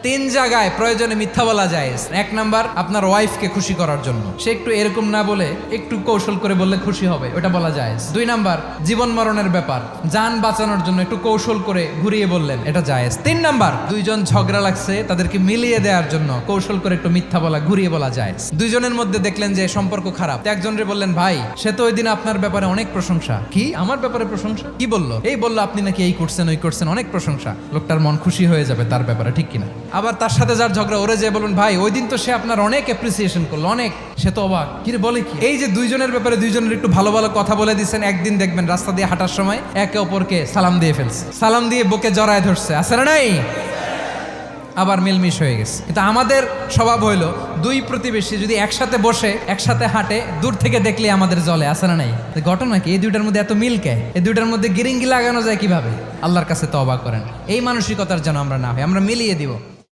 তিন জায়গায় প্রয়োজনে মিথ্যা বলা যায়। এক নাম্বার, আপনার ওয়াইফকে খুশি করার জন্য, সে একটু এরকম না বলে একটু কৌশল করে বললে খুশি হবে, ওটা বলা যায়। দুই নাম্বার, জীবন মরণের ব্যাপার, জান বাঁচানোর জন্য একটু কৌশল করে ঘুরিয়ে বললেন, এটা জায়েজ। তিন নাম্বার, দুইজন ঝগড়া লাগছে, তাদেরকে মিলিয়ে দেওয়ার জন্য কৌশল করে একটু মিথ্যা বলা, ঘুরিয়ে বলা যায়। দুইজনের মধ্যে দেখলেন যে সম্পর্ক খারাপ, একজনরে বললেন, ভাই সে তো ওই দিন আপনার ব্যাপারে অনেক প্রশংসা। কি আমার ব্যাপারে প্রশংসা? কি বললো? এই বললো আপনি নাকি এই করছেন ওই করছেন, অনেক প্রশংসা। লোকটার মন খুশি হয়ে যাবে তার ব্যাপারে, ঠিক কিনা? আবার তার সাথে যার ঝগড়া, ওরে যে বলুন, ভাই ওই দিন তো সে আপনার অনেক অ্যাপ্রিসিয়েশন করলো, অনেক, সে তো অবাক, কি রে বলে কি? এই যে দুইজনের ব্যাপারে দুইজনের একটু ভালো ভালো কথা বলে দিচ্ছেন, একদিন দেখবেন রাস্তা দিয়ে হাঁটার সময় একে অপরকে সালাম দিয়ে ফেলছে, সালাম দিয়ে বুকে জড়ায় ধরছে, আছে না নাই? আবার মিলমিশ হয়ে গেছে। কিন্তু আমাদের স্বভাব হইলো, দুই প্রতিবেশী যদি একসাথে বসে একসাথে হাঁটে, দূর থেকে দেখলে আমাদের জলে, আছে না নাই? ঘটনা কি? এই দুইটার মধ্যে এত মিল কে? এই দুইটার মধ্যে গিরিঙ্গি লাগানো যায় কিভাবে? আল্লাহর কাছে তওবা করেন, এই মানসিকতার যেন আমরা না হয়, আমরা মিলিয়ে দিব।